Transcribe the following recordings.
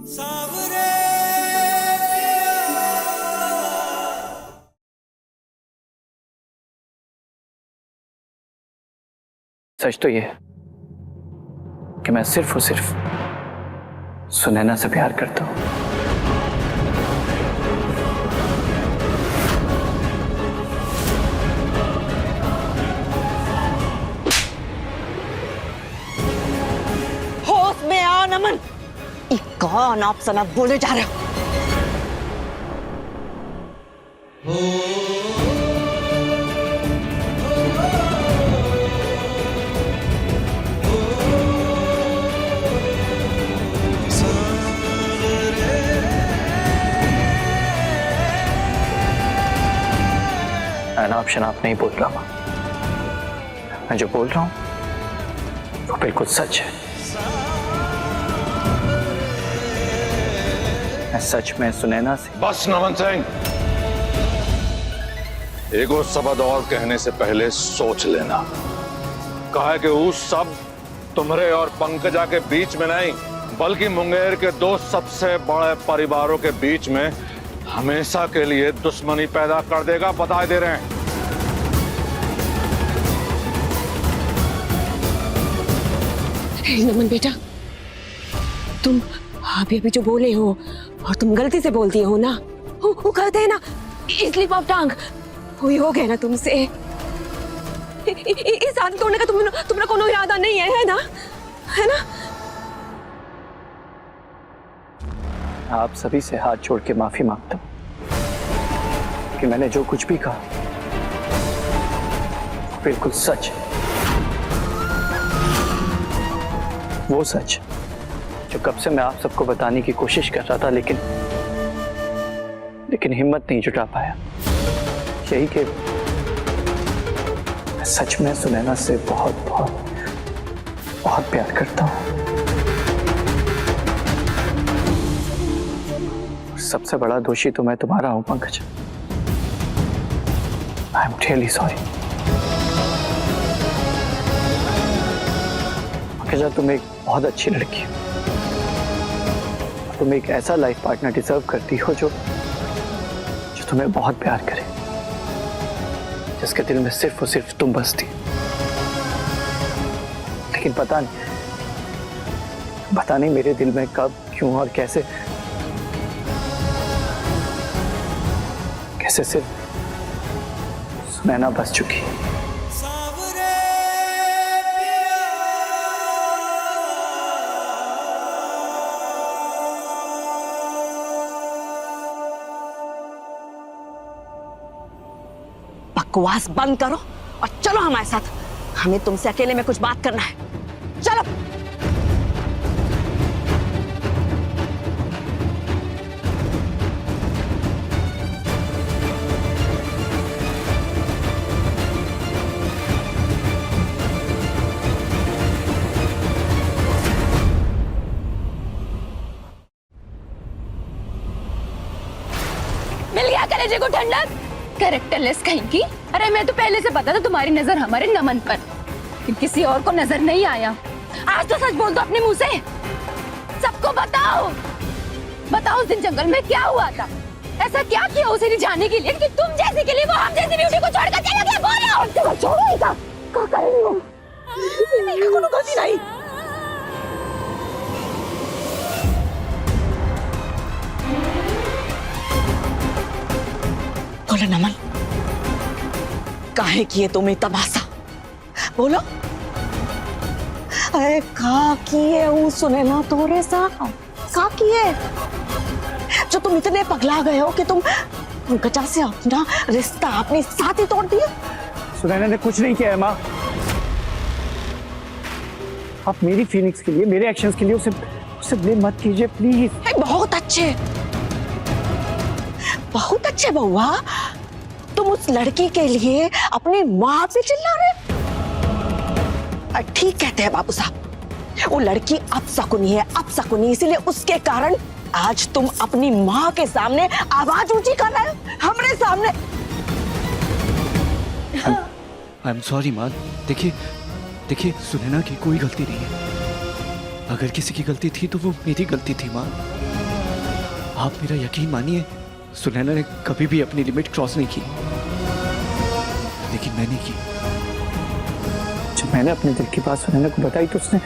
सच तो ये है कि मैं सिर्फ और सिर्फ सुनैना से प्यार करता हूं। होश में आओ नमन, कौन आप सनत बोले जा रहे हो? अनाप शनाप नहीं बोल रहा मैं जो बोल रहा हूं वो बिल्कुल सच है। मैं सच में सुनैना से। बस नमन सिंह, एगो शब्द और कहने से पहले सोच लेना। कहा कि उस सब तुम्हारे और पंकजा के बीच में नहीं, बल्कि मुंगेर के दो सबसे बड़े परिवारों के बीच में हमेशा के लिए दुश्मनी पैदा कर देगा। बता दे रहे हैं। नमन बेटा, तुम अभी अभी जो बोले हो और तुम गलती से बोल दिए हो ना, वो कहते हैं ना स्लिप ऑफ टंग, वही हो गया ना तुमसे। इस हाथ तोड़ने का तुम्हारा कोनो इरादा नहीं है ना? है ना? आप सभी से हाथ जोड़ के माफी मांगता हूं कि मैंने जो कुछ भी कहा बिल्कुल सच है। वो सच जो कब से मैं आप सबको बताने की कोशिश कर रहा था, लेकिन हिम्मत नहीं जुटा पाया। यही कि मैं सच में सुनैना से बहुत बहुत बहुत प्यार करता हूं। सबसे बड़ा दोषी तो मैं तुम्हारा हूं Pankaj. I am really sorry. Pankaja, तुम एक बहुत अच्छी लड़की हो। तुम एक ऐसा लाइफ पार्टनर डिजर्व करती हो जो तुम्हें बहुत प्यार करे, जिसके दिल में सिर्फ और सिर्फ तुम बसती। लेकिन पता नहीं मेरे दिल में कब, क्यों और कैसे सिर्फ सुनैना बस चुकी है। बकवास बंद करो और चलो हमारे साथ। हमें तुमसे अकेले में कुछ बात करना है। चलो। मिल गया कलेजे को ठंडक? कैरेक्टरलेस कहीं की। अरे मैं तो पहले से पता था तुम्हारी नजर हमारे नमन पर, किसी और को नजर नहीं आया। आज तो सच बोल दो अपने मुंह से। सबको बताओ उस दिन जंगल में क्या हुआ था। ऐसा क्या किया उसे रिझाने के लिए कि तुम जैसे के लिए वो हम जैसी ब्यूटी को छोड़कर चला गया? बोलो। छोड़ो इसे। क्या कर रही हो? मेरी कोनो गलती नहीं। बोलो नमन, काहे किए तुम्हें तमाशा? बोलो। अरे का किए हूँ सुनैना तोरे साथ? का किए जो तुम इतने पगला गए हो कि तुम पंकजा से अपना रिश्ता अपने साथ ही तोड़ दिया? सुनैना ने कुछ नहीं किया है माँ। आप मेरी फीलिंग्स के लिए, मेरे एक्शंस के लिए उसे ब्लेम मत कीजिए प्लीज। बहुत अच्छे बउआ, तुम उस लड़की के लिए अपनी माँ पे चिल्ला रहे? ठीक कहते हैं बाबू साहब, वो लड़की अपशकुनी है, अपशकुनी। इसलिए उसके कारण आज तुम अपनी माँ के सामने आवाज ऊंची कर रहे हो, हमारे सामने। आई एम सॉरी माँ। देखिए सुनैना की कोई गलती नहीं है। अगर किसी की गलती थी तो वो मेरी गलती थी माँ। आप मेरा यकीन मानिए, सुनैना ने कभी भी अपनी लिमिट क्रॉस नहीं की, लेकिन मैंने की। जब मैंने अपने दिल की बात सुनैना को बताई तो उसने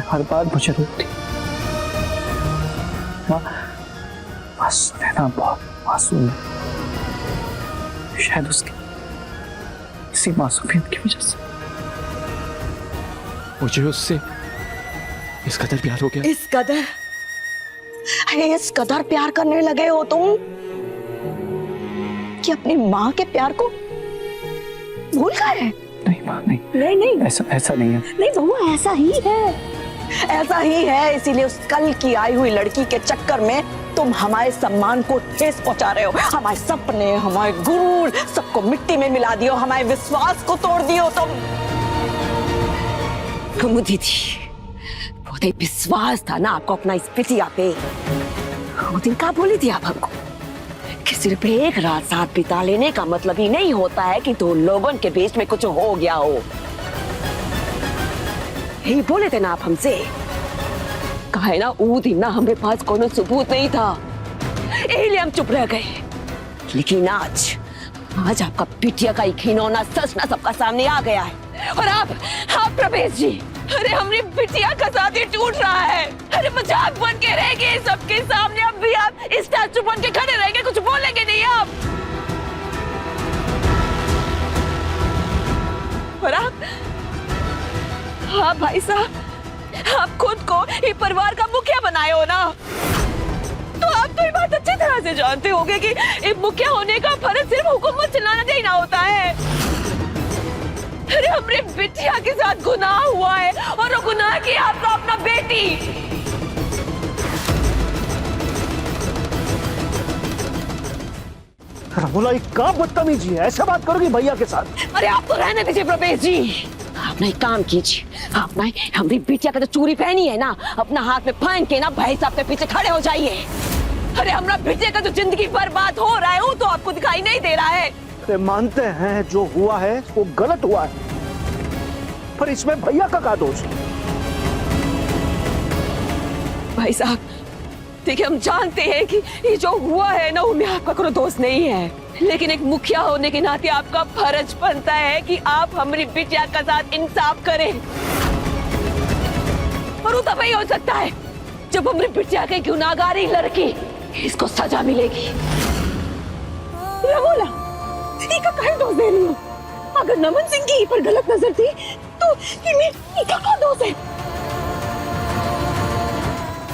हर बार मुझे रोक दी। सुनैना बहुत मासूम है, शायद उसकी इसी मासूमियत की वजह से मुझे उससे इस कदर प्यार हो गया। इस कदर प्यार करने लगे हो तुम कि अपनी माँ के प्यार को भूल गए। नहीं माँ, नहीं नहीं नहीं ऐसा नहीं है। नहीं बहू, ऐसा ही है। इसीलिए उस कल की आई हुई लड़की के चक्कर में तुम हमारे सम्मान को ठेस पहुंचा रहे हो। हमारे सपने, हमारे गुरूर सबको मिट्टी में मिला दियो, हमारे विश्वास को तोड़ दियो तुम। दीदी, वो तो विश्वास था ना आपको अपना इस बिटिया पे। वो दिन क्या बोली थी आप हमको कि सिर्फ एक रात साथ बिता लेने का मतलब ही नहीं होता है कि दो लोगों के बीच में कुछ हो गया हो। यही बोले थे ना आप हमसे। कहा है ना, वो दिन ना हमारे पास कोनो सबूत नहीं था, इसलिए हम चुप रह गए। लेकिन आज आपका बिटिया का खिलौना सच ना सबका सामने आ गया है। और आप प्रवेश जी, अरे हमारी बिटिया का साथ ही टूट रहा है। अरे मजाक बन के रहेंगे सबके सामने। अब भी आप स्टैचू बन के खड़े रहेंगे, कुछ बोलेंगे नहीं आप। और आप, हाँ भाई साहब, आप खुद को ये परिवार का मुखिया बनाए हो ना, तो आप तो ये बात अच्छी तरह से जानते होंगे कि एक मुखिया होने का फर्ज सिर्फ हुकूमत चलाना देना होता है। अरे हमरे बिटिया के साथ गुनाह हुआ है, और वो गुनाह की आपका अपना बेटी। रमोला, ये क्या बदतमीजी है? ऐसे बात करोगी भैया के साथ? अरे आप तो रहने दीजिए प्रवेश जी। अपना एक काम कीजिए, अपना हमारी बिटिया का जो चूड़ी पहनी है ना, अपना हाथ में पहन के ना भाई साहब के पीछे खड़े हो जाइए। अरे हमारा बिटिया का जो जिंदगी बर्बाद हो रहा है वो तो आपको दिखाई नहीं दे रहा है। अरे मानते हैं जो हुआ है वो गलत हुआ है, पर इसमें भैया का क्या दोष? भाई साहब देखिए, हम जानते हैं कि ये जो हुआ है ना, उनमें आपका कोई दोष नहीं है, लेकिन एक मुखिया होने के नाते आपका फर्ज बनता है कि आप हमारी बिटिया का साथ इंसाफ करें। और वो तभी हो सकता है जब हमारी बिटिया की गुनाहगारी लड़की इसको सजा मिलेगी। बोला इसका कहीं दोष दे रही हो? अगर नमन सिंह की पर गलत नजर थी तो इसका क्या दोष है?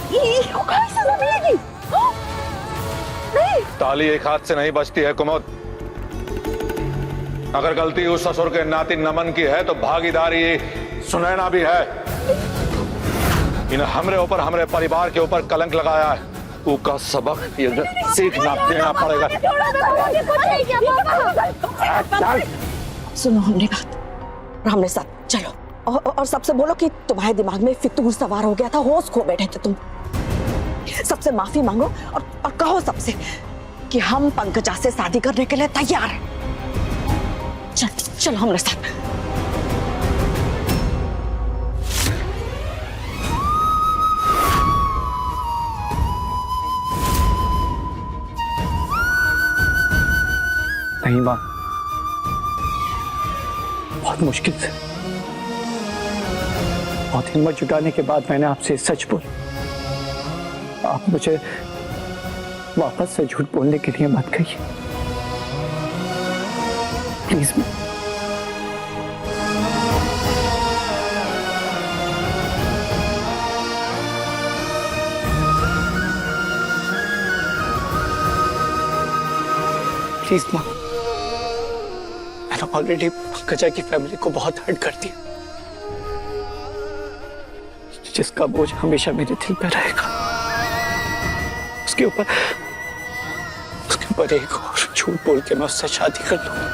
इसको कहीं सजा मिलेगी? नहीं, ताली एक हाथ से नहीं बजती है कुमुद। अगर गलती उस ससुर के नाती नमन की है तो भागीदारी सुनैना भी है। इन हमरे ऊपर, हमरे परिवार के ऊपर कलंक लगाया है, उसका सबक सीखना देना पड़ेगा। सुनो हमने बात, हमने साथ चलो और सबसे बोलो कि तुम्हारे दिमाग में फितूर सवार हो गया था, होश खो बैठे थे तुम। सबसे माफी मांगो और कहो सबसे कि हम पंकजा से शादी करने के लिए तैयार हैं। चलो हमारे साथ। नहीं माँ, बहुत मुश्किल से, बहुत हिम्मत जुटाने के बाद मैंने आपसे सच बोला। आप मुझे वापस से झूठ बोलने के लिए मत कहिए प्लीज। प्लीज माँ, मैंने ऑलरेडी पंकजा की फैमिली को बहुत हर्ट कर दिया, जिसका बोझ हमेशा मेरे दिल पे रहेगा। उसके ऊपर एक और झूठ बोल के मैं उससे शादी कर लूंगा।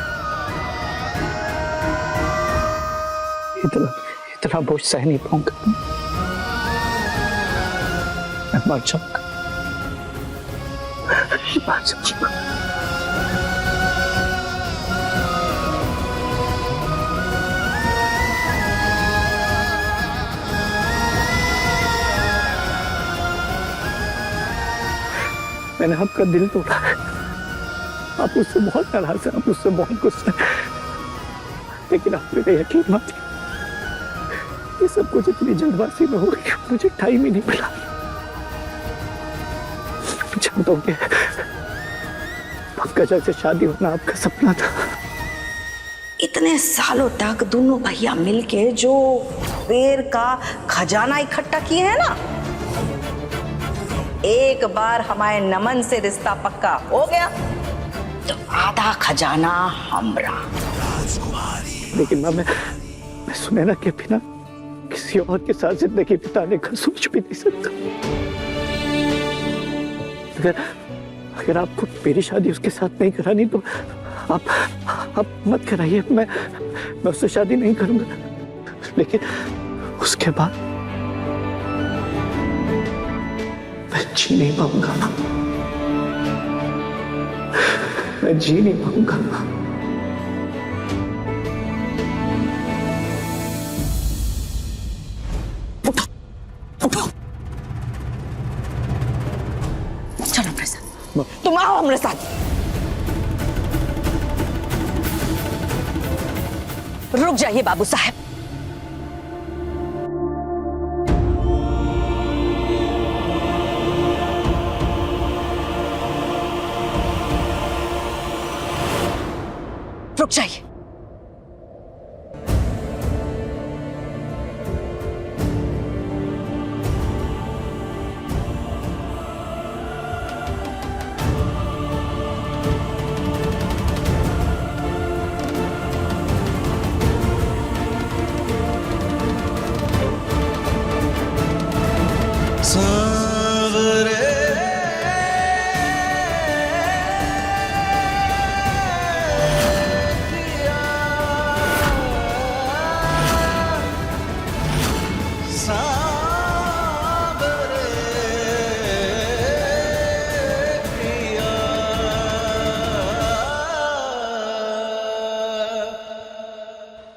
इतना बोझ सह नहीं पाऊंगा, मैं मर जाऊंगा। मैंने आपका दिल तोड़ा है। आप मुझसे बहुत नाराज हैं, आप मुझसे बहुत गुस्सा हैं, लेकिन आप मेरे यकीन मानिए, ये सब कुछ इतनी जल्दबाजी में हो गई, मुझे टाइम ही नहीं मिला। जानता हूँ कि पंकजा से शादी होना आपका सपना था। इतने सालों तक दोनों भैया मिलके जो कुबेर का खजाना इकट्ठा किए हैं ना, एक बार हमारे नमन से रिश्ता पक्का हो गया तो आधा खजाना हमरा। लेकिन मां, मैं सुनैना के बिना किसी और के साथ जिंदगी बिताने का सोच भी नहीं सकता। अगर आपको मेरी शादी उसके साथ नहीं करानी तो आप मत कराइए, मैं उससे शादी नहीं करूंगा। लेकिन उसके बाद मैं जी नहीं पाऊंगा, मैं जी नहीं पाऊंगा। चलो मेरे साथ, तुम आओ हमारे साथ। रुक जाइए बाबू साहब, रुक जाइए।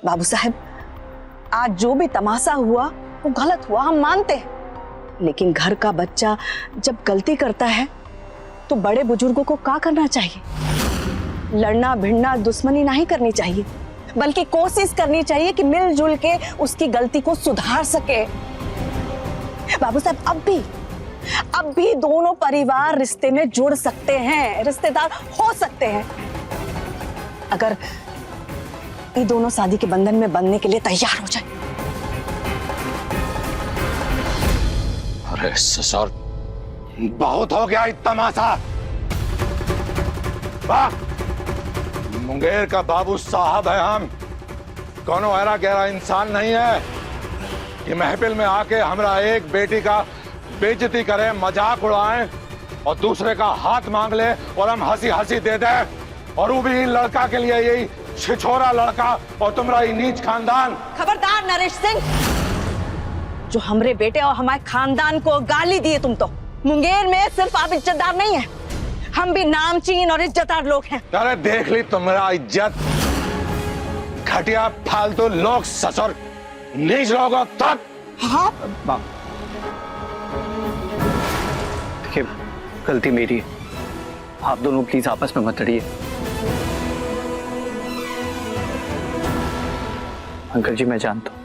बाबू साहब, आज जो भी तमाशा हुआ वो गलत हुआ, हम मानते हैं, लेकिन घर का बच्चा जब गलती करता है तो बड़े बुजुर्गों को क्या करना चाहिए? लड़ना भिड़ना दुश्मनी नहीं करनी चाहिए, बल्कि कोशिश करनी चाहिए कि मिलजुल के उसकी गलती को सुधार सके। बाबू साहब, अब भी दोनों परिवार रिश्ते में जुड़ सकते हैं, रिश्तेदार हो सकते हैं, अगर ये दोनों शादी के बंधन में बंधने के लिए तैयार हो जाए। अरे ससुर, बहुत हो गया तमाशा। वाह, मुंगेर का बाबू साहब है हम, कौनो ऐरा गहरा इंसान नहीं है कि महफिल में आके हमरा एक बेटी का बेइज्जती करे, मजाक उड़ाए और दूसरे का हाथ मांग ले और हम हंसी हंसी दे दे, और वो भी लड़का के लिए यही छिछोरा लड़का और तुम्हारा ही नीच खानदान। खबरदार नरेश सिंह, जो हमरे बेटे और हमारे खानदान को गाली दिए तुम तो। मुंगेर में सिर्फ आप इज्जतदार नहीं है, हम भी नामचीन और इज्जतदार लोग हैं। अरे देख ली तुम्हारा इज्जत, घटिया फालतू लोग ससुर, नीच लोगों तक। हाँ, देखिए, गलती मेरी है, आप दोनों प्लीज आपस में मत लड़िए। अंकल जी, मैं जानता हूं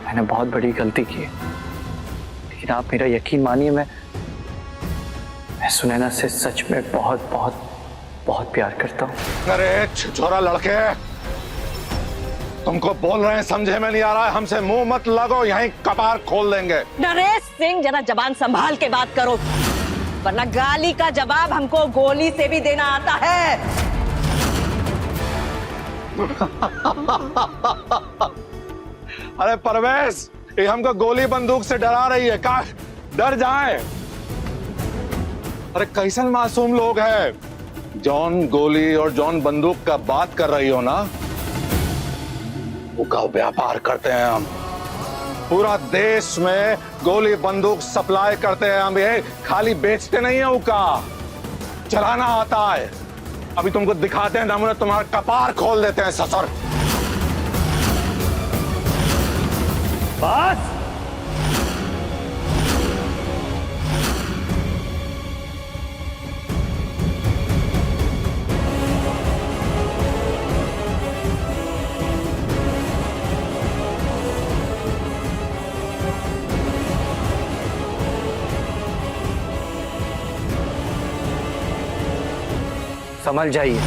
मैंने बहुत बड़ी गलती की है, लेकिन आप मेरा यकीन मानिए, मैं सुनैना से सच में बहुत बहुत बहुत प्यार करता हूं। अरे छिछोरा लड़के, तुमको बोल रहे हैं समझे में नहीं आ रहा है, हमसे मुंह मत लगो, यहीं कपार खोल देंगे। नरेश सिंह, जरा जबान संभाल के बात करो, वरना गाली का जवाब हमको गोली से भी देना आता है। अरे परवेश, ये हमको गोली बंदूक से डरा रही है, का डर जाए। अरे कैसन मासूम लोग हैं, जॉन गोली और जॉन बंदूक का बात कर रही हो ना, वो का व्यापार करते हैं हम, पूरा देश में गोली बंदूक सप्लाई करते हैं हम, ये खाली बेचते नहीं है, उका चलाना आता है। अभी तुमको दिखाते हैं नमूने, तुम्हारा कपार खोल देते हैं ससुर। बस संभल जाइए।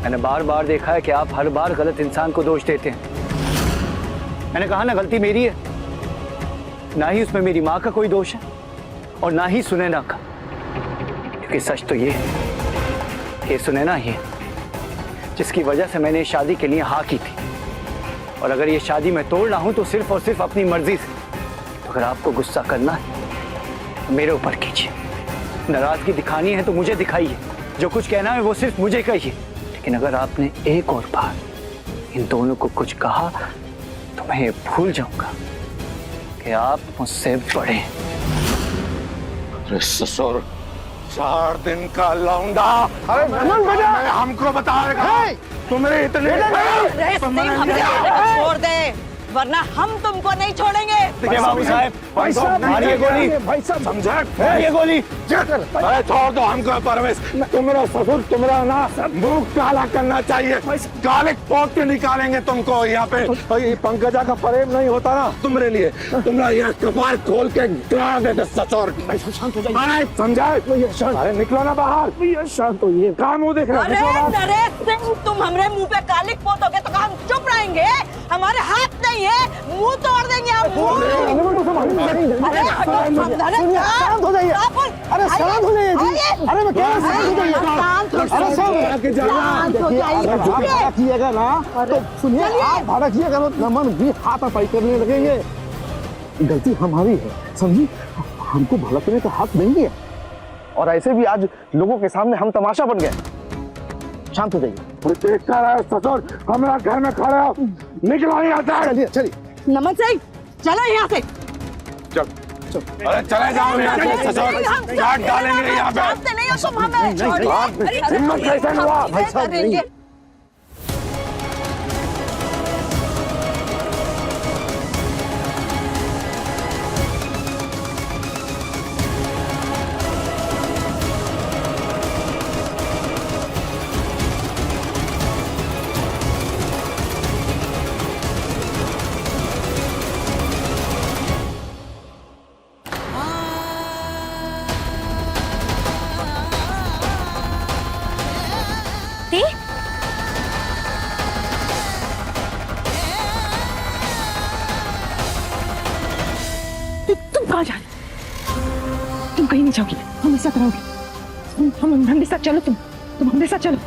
मैंने बार बार देखा है कि आप हर बार गलत इंसान को दोष देते हैं। मैंने कहा ना, गलती मेरी है। ना ही उसमें मेरी माँ का कोई दोष है और ना ही सुनैना का। क्योंकि सच तो ये है कि सुनैना ही है जिसकी वजह से मैंने इस शादी के लिए हाँ की थी। और अगर ये शादी मैं तोड़ रहा हूं तो सिर्फ और सिर्फ अपनी मर्जी से। तो अगर आपको गुस्सा करना है तो मेरे ऊपर कीजिए, नाराजगी दिखानी है तो मुझे दिखाइए, जो कुछ कहना है वो सिर्फ मुझे कहिए। लेकिन अगर आपने एक और बार इन दोनों को कुछ कहा तो मैं ये भूल जाऊंगा कि आप मुझसे बड़े हैं। अरे ससुर, 4 दिन का लौंडा। अरे नमन बेटा, हमको बताएगा तुम्हारे इतने छोड़ दे, वरना हम तुमको नहीं छोड़ेंगे। देखिए बाबू साहब, भाई साहब मारिए गोली, भाई साहब समझे? मारिए गोली। अरे छोड़ दो हमको परवेश। तुम्हारा ससुर तुम्हारा ना मुंह काला करना चाहिए। काले पोत के निकालेंगे तुमको यहाँ पे। भाई पंकजा का प्रेम नहीं होता ना तुम्हारे लिए तुम्हारा यहाँ कपार खोल के गिरा देते ससुर। शांत हो जाइए। अरे समझे? अरे निकलो ना बाहर। भैया शांत होइए। कहाँ मुँह देख रहे अरे हो? नरेश सिंह, तुम हमारे मुंह पे कालिक पोतोगे तो हम चुप रहेंगे? हमारे हाथ नहीं है, मुंह तोड़ देंगे हम। अरे शांत हो जाइए। अरे शांत हो जाइए जी। अरे मैं कह रहा हूँ शांत हो जाइए। अरे सब भड़किएगा ना तो सुनिए, आप भड़किएगा तो नमन भी हाथापाई करने लगेंगे। गलती हमारी है, समझी? हमको भड़कने का हक नहीं है। और ऐसे भी आज लोगों के सामने हम तमाशा बन गए। शांत हो जाइए। देख कर रहे ससुर, हमारा घर में खड़े हो, निकलो यहाँ से। चलिए चलिए। नमन सिंह, चलो यहाँ से। अरे चले जाओ यहाँ से ससुर, काट डालेंगे यहाँ पे। जानते नहीं हो तुम हमें। आप हिम्मत कैसे हुआ? भाई साहब नहीं। तुम कहाँ जा रहे हो? तुम कहीं नहीं जाओगी, हम ऐसा करोगे। हम हमारे साथ चलो, तुम हमारे साथ चलो।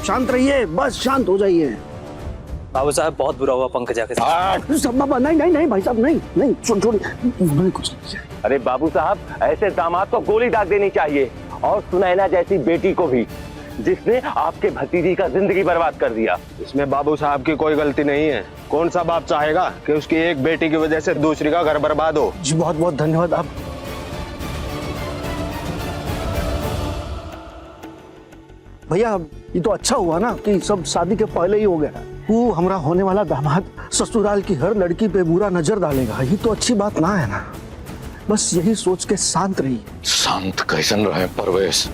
शांत रहिए, बस शांत हो जाइए। बाबू साहब बहुत बुरा हुआ पंकजा के साथ। सब बाबा नहीं नहीं नहीं भाई साहब नहीं नहीं, छोड़िए कुछ नहीं। अरे बाबू साहब, ऐसे दामाद को गोली दाग देनी चाहिए, और सुनैना जैसी बेटी को भी, जिसने आपके भतीजी का जिंदगी बर्बाद कर दिया। इसमें बाबू साहब की कोई गलती नहीं है। कौन सा बाप चाहेगा कि उसकी एक बेटी की वजह से दूसरी का घर बर्बाद हो? जी बहुत बहुत धन्यवाद। आप भैया, ये तो अच्छा हुआ ना कि सब शादी के पहले ही हो गया। वो हमारा होने वाला दामाद ससुराल की हर लड़की पे बुरा नजर डालेगा, ये तो अच्छी बात ना है ना। बस यही सोच के शांत रहिए। शांत कैसन रहे परवेश?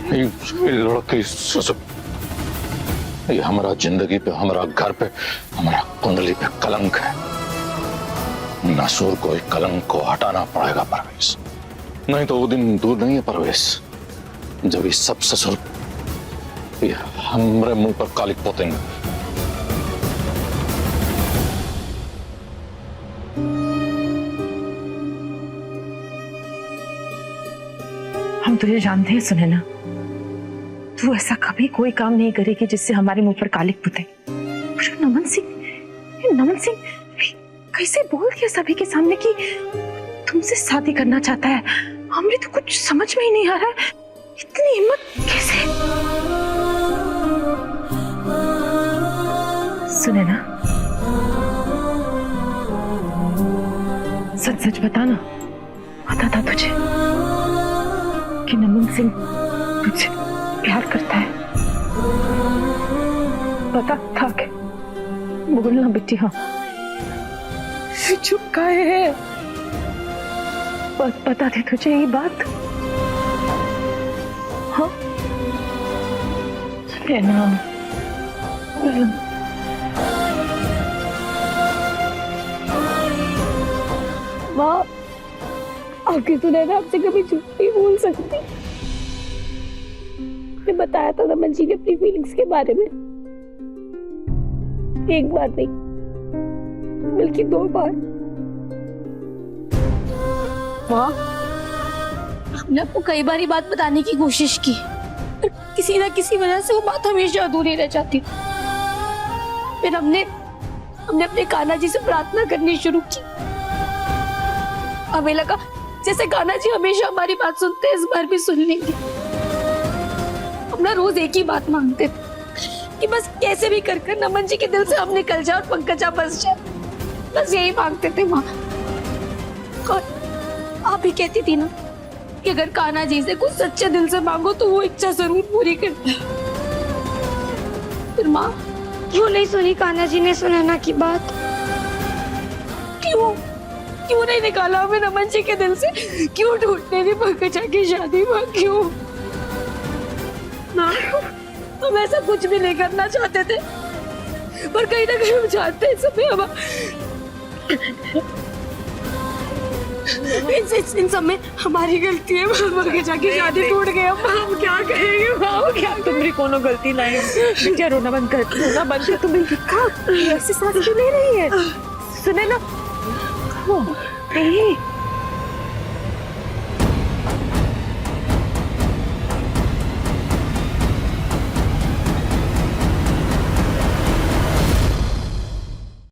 ये लड़की ससुर, ये हमारा जिंदगी पे, हमारा घर पे, हमारा कुंडली पे कलंक है। नसूर को एक कलंक को हटाना पड़ेगा परवेश, नहीं तो वो दिन दूर नहीं है परवेश जब ये सब ससुर ये हमारे मुंह पर कालिक पोतेंगे। हम तुझे जानते हैं सुनैना, तू ऐसा कभी कोई काम नहीं करेगी जिससे हमारे मुंह पर कालिक पुते। नमन सिंह कैसे बोल दिया सभी के सामने कि तुमसे शादी करना चाहता है? हमें तो कुछ समझ में ही नहीं आ रहा है, इतनी हिम्मत कैसे? सुनैना, सच सच बताना, पता था तुझे कि नमन सिंह तुझसे प्यार करता है? पता था कि? बोलना बेटी। हाँ, चुप काहे है? पता थी तुझे ये बात? हाँ सुनैना, आपकी सुनैना आपसे कभी झूठ नहीं बोल सकती। मैंने बताया था नमन जी ने अपनी फीलिंग्स के बारे में, एक बार नहीं बल्कि 2 बार। माँ, हमने आपको कई बार ये बात बताने की कोशिश की, पर किसी ना किसी वजह से वो बात हमेशा अधूरी रह जाती। फिर हमने अपने कान्हा जी से प्रार्थना करनी शुरू की। हमें लगा जैसे कान्हा जी हमेशा हमारी बात सुनते हैं, इस बार भी सुन लेंगे। हम ना रोज एक ही बात मांगते थे कि बस कैसे भी कर कर नमन जी के दिल से हम निकल जाए और पंकजा बस जाए। बस यही मांगते थे माँ। और आप ही कहती थी ना कि अगर कान्हा जी से कुछ सच्चे दिल से मांगो तो वो इच्छा जरूर पूरी करते हैं। फिर माँ क्यों नहीं सुनी कान्हा जी ने सुनैना की बात? क्यों नहीं निकाला हमें नमन जी के दिल से? क्यों ढूंढने दी पंकजा की शादी? माँ क्यों? ना हम ऐसा कुछ भी नहीं करना चाहते थे, पर कहीं ना कहीं हम जानते हैं समय हम इन सब में हमारी गलती है। पंकजा की शादी टूट गई, हम क्या कहेंगे? क्या तुम्हारी कोनो गलती नहीं है। क्या रोना बंद कर, रोना बंद कर। तुम्हें लिखा ऐसी सांस क्यों ले रही है? सुने ना, नहीं